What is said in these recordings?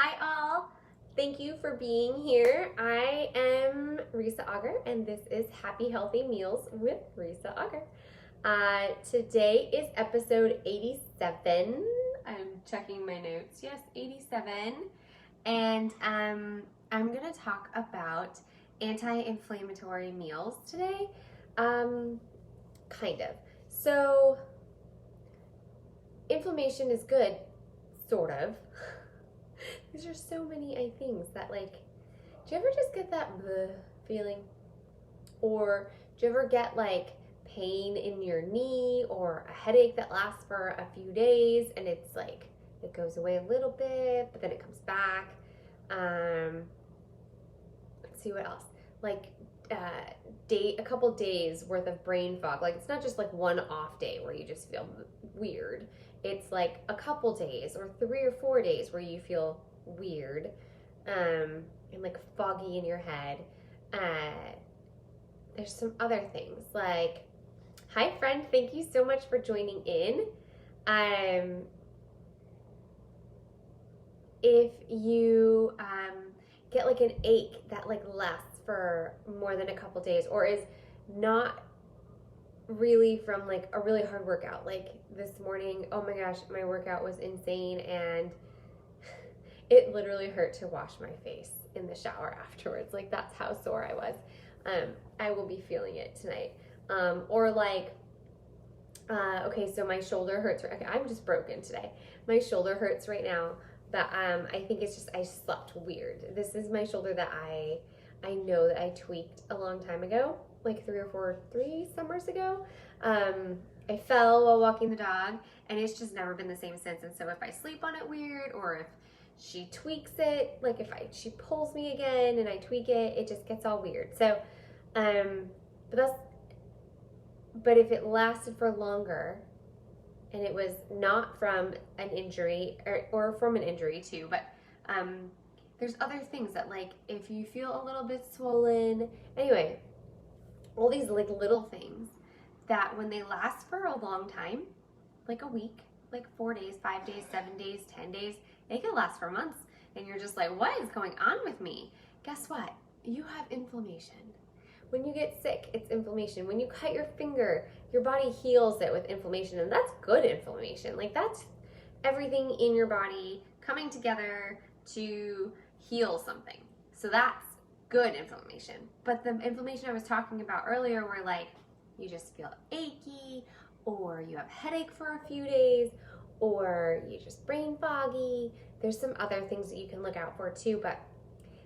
Hi all, thank you for being here. I am Risa Auger and this is Happy Healthy Meals with Risa Auger. Today is episode 87. I'm checking my notes. Yes, 87. And I'm going to talk about anti-inflammatory meals today. Kind of. So, inflammation is good, sort of. These are so many things that, like, do you ever just get that bleh feeling? Or do you ever get like pain in your knee or a headache that lasts for a few days and it's like it goes away a little bit but then it comes back? Let's see what else. Like a couple days worth of brain fog. Like, it's not just like one off day where you just feel weird. It's like a couple days or 3 or 4 days where you feel weird and like foggy in your head. There's some other things like, hi friend, thank you so much for joining in. If you get like an ache that like lasts for more than a couple days or is not really from like a really hard workout, like this morning, oh my gosh, my workout was insane and it literally hurt to wash my face in the shower afterwards. Like, that's how sore I was. I will be feeling it tonight. Or like, okay, so my shoulder hurts. Okay, I'm just broken today. My shoulder hurts right now, but I think it's just I slept weird. This is my shoulder that I know that I tweaked a long time ago, like 3 summers ago. I fell while walking the dog, and it's just never been the same since. And so if I sleep on it weird, or if she tweaks it, like if she pulls me again and I tweak it, it just gets all weird. So, but if it lasted for longer and it was not from an injury or from an injury too, but there's other things that, like, if you feel a little bit swollen, anyway, all these like little things that when they last for a long time, like a week, like 4 days, 5 days, 7 days, 10 days, it can last for months. And you're just like, what is going on with me? Guess what? You have inflammation. When you get sick, it's inflammation. When you cut your finger, your body heals it with inflammation. And that's good inflammation. Like, that's everything in your body coming together to heal something. So that's good inflammation. But the inflammation I was talking about earlier, where like you just feel achy, or you have a headache for a few days, or you just brain foggy. There's some other things that you can look out for too, but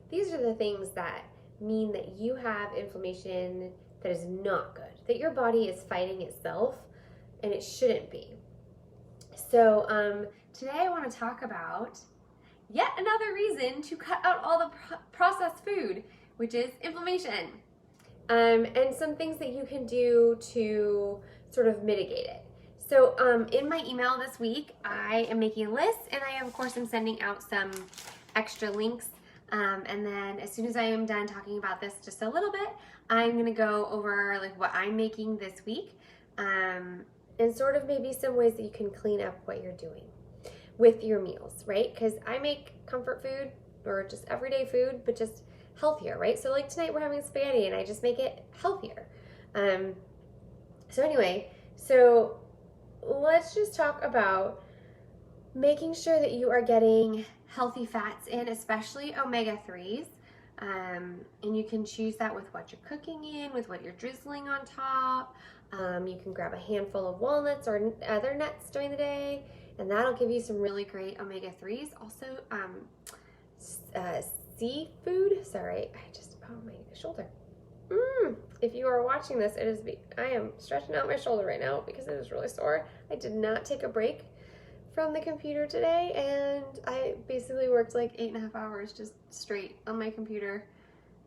these are the things that mean that you have inflammation that is not good, that your body is fighting itself, and it shouldn't be. So today I want to talk about yet another reason to cut out all the processed food, which is inflammation, and some things that you can do to sort of mitigate it. So in my email this week, I am making a list, and I, of course, am sending out some extra links. And then as soon as I am done talking about this just a little bit, I'm going to go over like what I'm making this week, and sort of maybe some ways that you can clean up what you're doing with your meals, right? Because I make comfort food or just everyday food, but just healthier, right? So like tonight we're having spaghetti, and I just make it healthier. So anyway, so let's just talk about making sure that you are getting healthy fats in, especially omega-3s. And you can choose that with what you're cooking in, with what you're drizzling on top. You can grab a handful of walnuts or other nuts during the day, and that'll give you some really great omega-3s. Also, seafood. Sorry, my shoulder. If you are watching this, I am stretching out my shoulder right now because it is really sore. I did not take a break from the computer today, and I basically worked like 8.5 hours just straight on my computer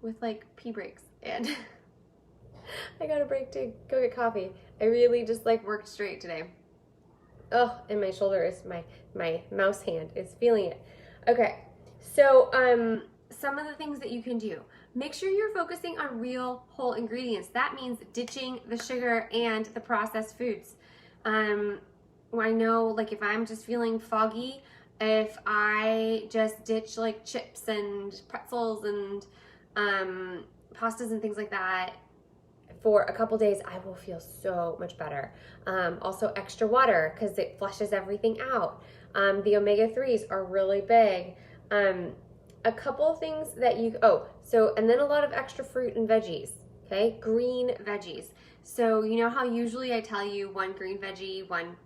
with like pee breaks, and I got a break to go get coffee. I really just like worked straight today. Oh, and my shoulder is, my mouse hand is feeling it. Okay, so some of the things that you can do. Make sure you're focusing on real whole ingredients. That means ditching the sugar and the processed foods. I know, like, if I'm just feeling foggy, if I just ditch like chips and pretzels and pastas and things like that for a couple days, I will feel so much better. Also extra water because it flushes everything out. The omega-3s are really big. A couple of things that and then a lot of extra fruit and veggies, okay? Green veggies. So you know how usually I tell you one green veggie, one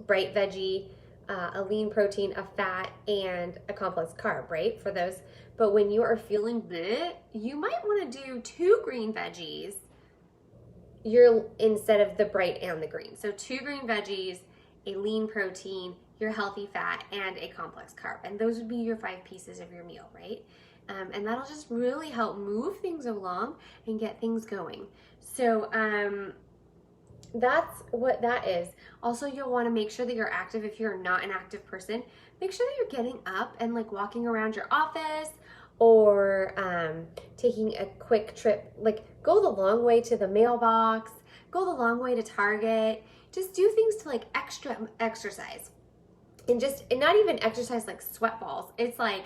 bright veggie, a lean protein, a fat, and a complex carb, right? For those. But when you are feeling bleh, you might want to do 2 green veggies instead of the bright and the green. So 2 green veggies, a lean protein, your healthy fat, and a complex carb. And those would be your 5 pieces of your meal, right? And that'll just really help move things along and get things going. So that's what that is. Also, you'll want to make sure that you're active. If you're not an active person, make sure that you're getting up and like walking around your office, or taking a quick trip, like go the long way to the mailbox, go the long way to Target. Just do things to like extra exercise, and not even exercise like sweat balls. It's like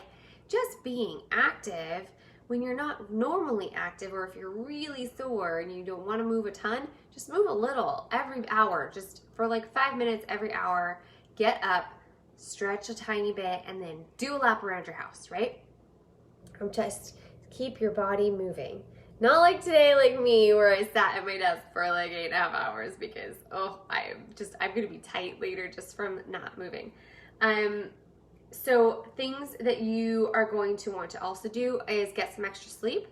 just being active when you're not normally active, or if you're really sore and you don't want to move a ton, just move a little every hour, just for like 5 minutes every hour. Get up, stretch a tiny bit, and then do a lap around your house, right? Just keep your body moving. Not like today, like me, where I sat at my desk for like 8.5 hours because, I'm going to be tight later just from not moving. So things that you are going to want to also do is get some extra sleep,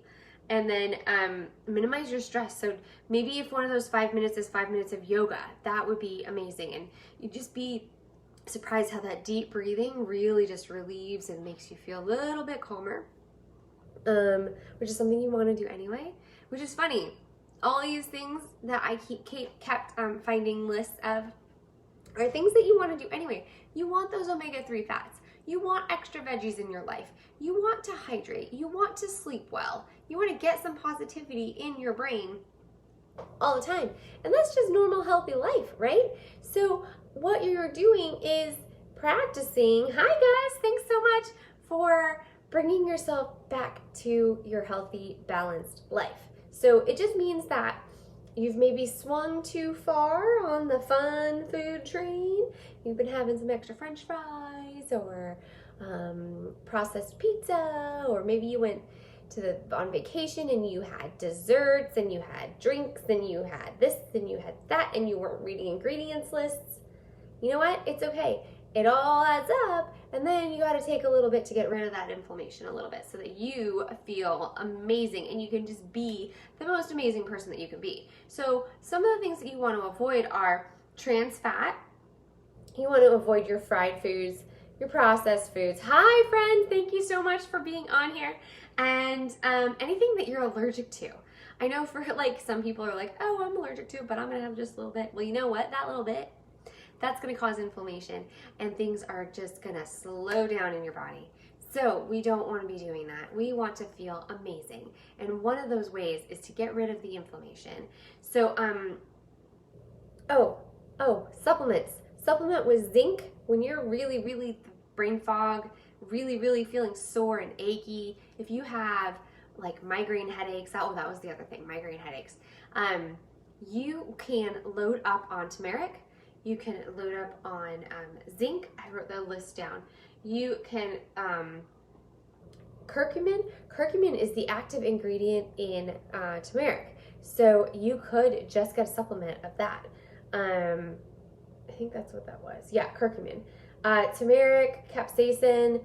and then minimize your stress. So maybe if one of those 5 minutes is 5 minutes of yoga, that would be amazing. And you'd just be surprised how that deep breathing really just relieves and makes you feel a little bit calmer. Which is something you want to do anyway, which is funny. All these things that I kept finding lists of are things that you want to do anyway. You want those omega-3 fats. You want extra veggies in your life. You want to hydrate. You want to sleep well. You want to get some positivity in your brain all the time. And that's just normal, healthy life, right? So what you're doing is practicing. Hi guys, thanks so much for bringing yourself back to your healthy, balanced life. So it just means that you've maybe swung too far on the fun food train. You've been having some extra French fries, or processed pizza, or maybe you went on vacation and you had desserts and you had drinks and you had this and you had that and you weren't reading ingredients lists. You know what? It's okay. It all adds up, and then you got to take a little bit to get rid of that inflammation a little bit so that you feel amazing and you can just be the most amazing person that you can be. So some of the things that you want to avoid are trans fat. You want to avoid your fried foods, your processed foods. Hi friends, thank you so much for being on here. And anything that you're allergic to. I know for like some people are like, oh, I'm allergic to it, but I'm going to have just a little bit. Well, you know what? That little bit, that's going to cause inflammation, and things are just going to slow down in your body. So we don't want to be doing that. We want to feel amazing. And one of those ways is to get rid of the inflammation. So, supplements. Supplement with zinc when you're really, really brain fog, really, really feeling sore and achy. If you have like migraine headaches, that was the other thing, migraine headaches. You can load up on turmeric. You can load up on zinc. I wrote the list down. You can, curcumin. Curcumin is the active ingredient in turmeric. So you could just get a supplement of that. I think that's what that was. Yeah, curcumin. Turmeric, capsaicin.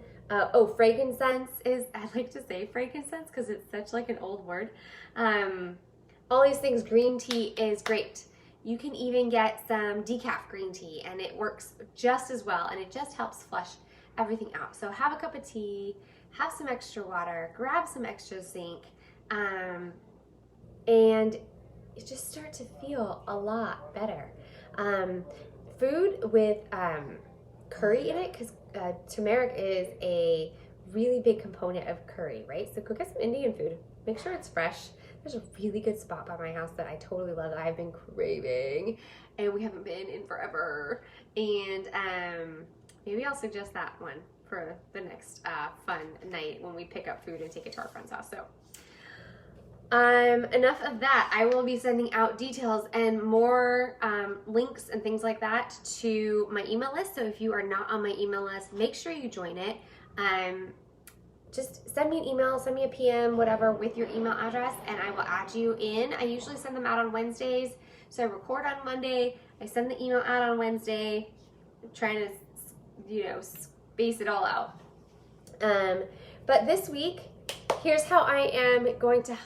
Frankincense is, I like to say frankincense because it's such like an old word. All these things, green tea is great. You can even get some decaf green tea and it works just as well, and it just helps flush everything out. So have a cup of tea, have some extra water, grab some extra zinc, and you just start to feel a lot better. Food with curry in it, because turmeric is a really big component of curry, right? So go get some Indian food. Make sure it's fresh. There's a really good spot by my house that I totally love that I've been craving, and we haven't been in forever. And maybe I'll suggest that one for the next fun night when we pick up food and take it to our friend's house. So enough of that. I will be sending out details and more links and things like that to my email list. So if you are not on my email list, make sure you join it. Just send me an email, send me a PM, whatever, with your email address, and I will add you in. I usually send them out on Wednesdays. So I record on Monday, I send the email out on Wednesday, trying to, space it all out. But this week, here's how I am going to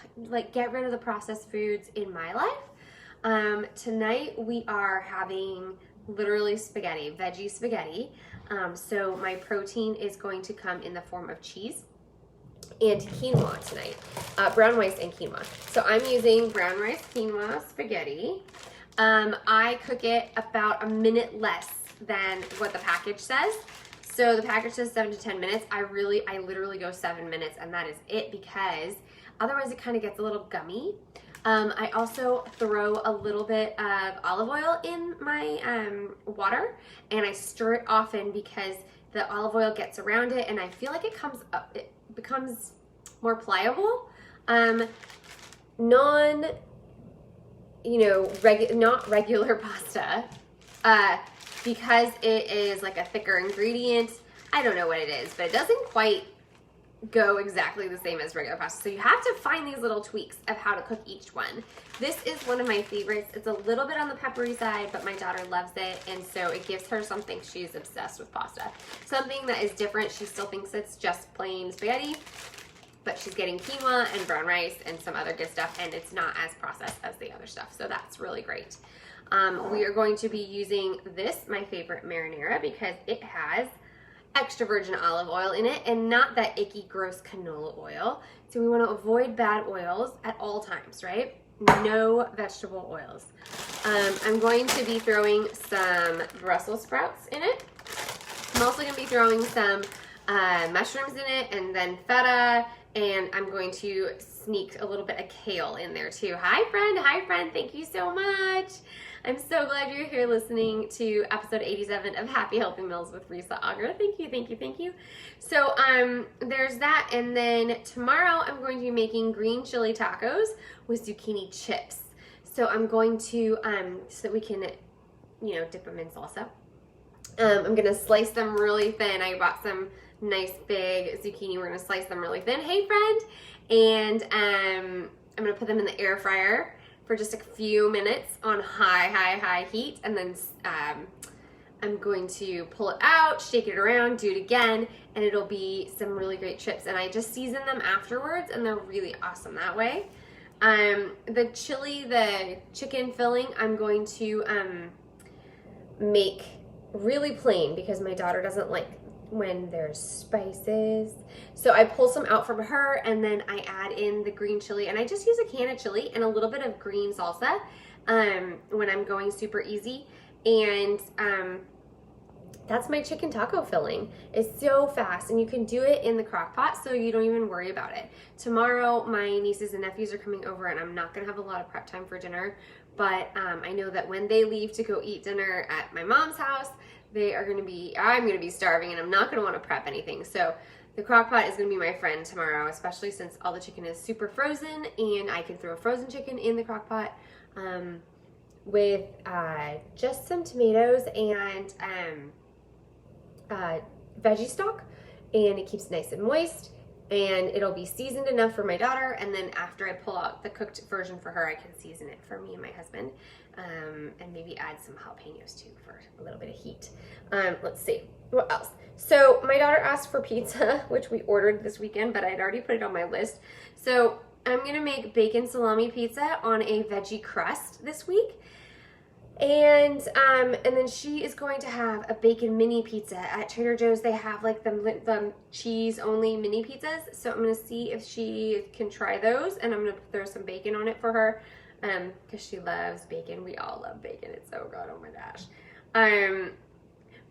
get rid of the processed foods in my life. Tonight we are having literally spaghetti, veggie spaghetti. So my protein is going to come in the form of cheese and quinoa tonight, brown rice and quinoa. So I'm using brown rice quinoa spaghetti. I cook it about a minute less than what the package says. So the package says 7 to 10 minutes. I literally go 7 minutes, and that is it, because otherwise it kind of gets a little gummy. I also throw a little bit of olive oil in my water, and I stir it often because the olive oil gets around it, and I feel like it becomes more pliable. Not regular pasta, because it is like a thicker ingredient. I don't know what it is, but it doesn't quite go exactly the same as regular pasta. So you have to find these little tweaks of how to cook each one. This is one of my favorites. It's a little bit on the peppery side, but my daughter loves it, and so it gives her something. She's obsessed with pasta. Something that is different. She still thinks it's just plain spaghetti, but she's getting quinoa and brown rice and some other good stuff, and it's not as processed as the other stuff. So that's really great. We are going to be using this, my favorite marinara, because it has extra virgin olive oil in it and not that icky, gross canola oil. So we want to avoid bad oils at all times, right? No vegetable oils. I'm going to be throwing some Brussels sprouts in it. I'm also going to be throwing some mushrooms in it, and then feta, and I'm going to sneak a little bit of kale in there too. Hi friend, thank you so much. I'm so glad you're here listening to episode 87 of Happy Healthy Meals with Risa Auger. Thank you. So there's that, and then tomorrow I'm going to be making green chili tacos with zucchini chips. So I'm going to, so that we can, dip them in salsa. I'm gonna slice them really thin. I bought some nice big zucchini. We're gonna slice them really thin. Hey friend. And I'm gonna put them in the air fryer for just a few minutes on high heat, and then I'm going to pull it out, shake it around, do it again, and it'll be some really great chips. And I just season them afterwards, and they're really awesome that way. The chicken filling, I'm going to make really plain because my daughter doesn't like when there's spices. So I pull some out from her, and then I add in the green chili, and I just use a can of chili and a little bit of green salsa when I'm going super easy. And that's my chicken taco filling. It's so fast, and you can do it in the crock pot, so you don't even worry about it. Tomorrow my nieces and nephews are coming over, and I'm not gonna have a lot of prep time for dinner, but I know that when they leave to go eat dinner at my mom's house, I'm gonna be starving, and I'm not gonna want to prep anything. So the crock pot is gonna be my friend tomorrow, especially since all the chicken is super frozen, and I can throw frozen chicken in the crock pot with just some tomatoes and veggie stock, and it keeps it nice and moist, and it'll be seasoned enough for my daughter, and then after I pull out the cooked version for her, I can season it for me and my husband, and maybe add some jalapenos too for a little bit of heat. Let's see, what else? So my daughter asked for pizza, which we ordered this weekend, but I'd already put it on my list. So I'm gonna make bacon salami pizza on a veggie crust this week. And then she is going to have a bacon mini pizza. At Trader Joe's, they have like the cheese only mini pizzas. So I'm gonna see if she can try those, and I'm gonna throw some bacon on it for her, because she loves bacon. We all love bacon. It's so good. Oh my gosh.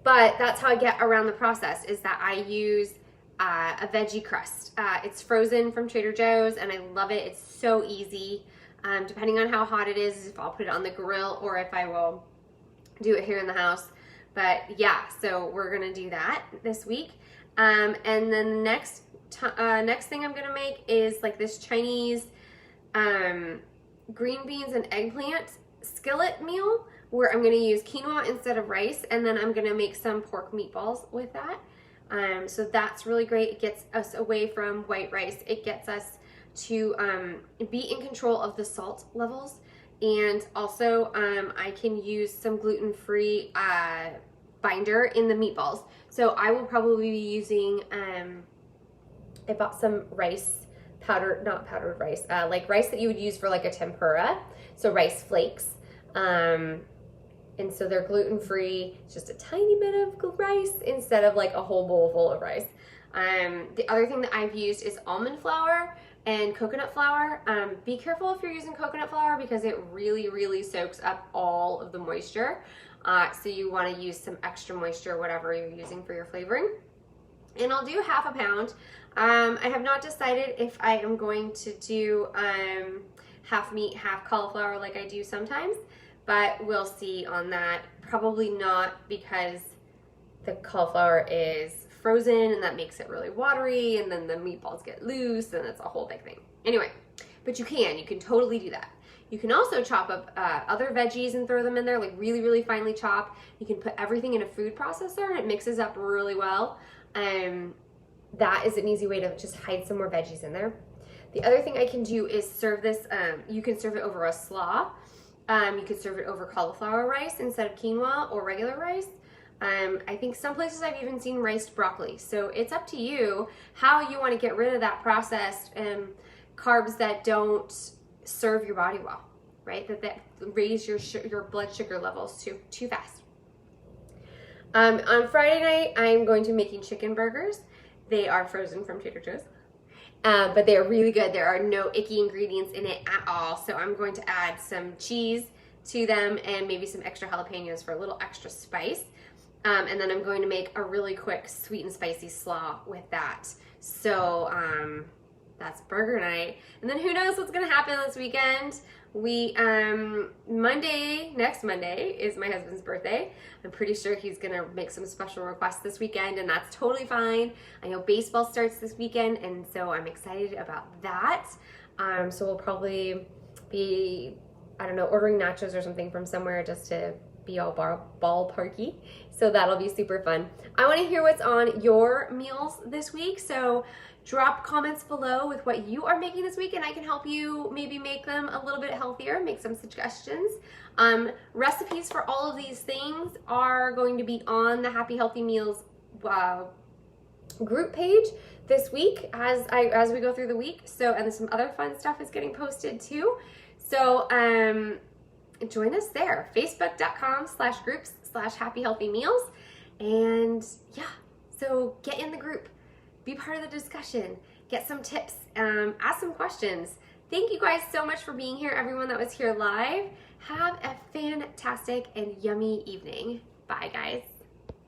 But that's how I get around the process, is that I use a veggie crust. It's frozen from Trader Joe's, and I love it. It's so easy. Depending on how hot it is, if I'll put it on the grill or if I will do it here in the house. But yeah, so we're gonna do that this week. And then the next thing I'm gonna make is like this Chinese green beans and eggplant skillet meal where I'm gonna use quinoa instead of rice, and then I'm gonna make some pork meatballs with that. So that's really great. It gets us away from white rice. It gets us to be in control of the salt levels. And also I can use some gluten-free binder in the meatballs. So I will probably be using, I bought some rice, not powdered rice, like rice that you would use for like a tempura. So rice flakes. And so they're gluten-free. It's just a tiny bit of rice instead of like a whole bowl full of rice. The other thing that I've used is almond flour and coconut flour. Be careful if you're using coconut flour because it really, really soaks up all of the moisture. So you want to use some extra moisture, whatever you're using for your flavoring. And I'll do half a pound. I have not decided if I am going to do half meat, half cauliflower like I do sometimes, but we'll see on that. Probably not, because the cauliflower is frozen and that makes it really watery, and then the meatballs get loose and it's a whole big thing. Anyway, but you can totally do that. You can also chop up other veggies and throw them in there, like really, really finely chopped. You can put everything in a food processor and it mixes up really well. That is an easy way to just hide some more veggies in there. The other thing I can do is serve this, you can serve it over a slaw. You could serve it over cauliflower rice instead of quinoa or regular rice. I think some places I've even seen riced broccoli. So it's up to you how you want to get rid of that processed carbs that don't serve your body well, right? That raise your blood sugar levels too fast. On Friday night, I'm going to be making chicken burgers. They are frozen from Trader Joe's. But they are really good. There are no icky ingredients in it at all. So I'm going to add some cheese to them and maybe some extra jalapenos for a little extra spice. And then I'm going to make a really quick sweet and spicy slaw with that. So that's burger night. And then who knows what's going to happen this weekend. Next Monday is my husband's birthday. I'm pretty sure he's gonna make some special requests this weekend, and that's totally fine. I know baseball starts this weekend, and so I'm excited about that. So we'll probably be, I don't know, ordering nachos or something from somewhere just to be all ballparky. So that'll be super fun. I want to hear what's on your meals this week. So drop comments below with what you are making this week, and I can help you maybe make them a little bit healthier, make some suggestions. Recipes for all of these things are going to be on the Happy Healthy Meals group page this week as we go through the week. So, and some other fun stuff is getting posted too. So join us there, facebook.com/groups/happyhealthymeals. And yeah, so get in the group. Be part of the discussion, get some tips, ask some questions. Thank you guys so much for being here, everyone that was here live. Have a fantastic and yummy evening. Bye, guys.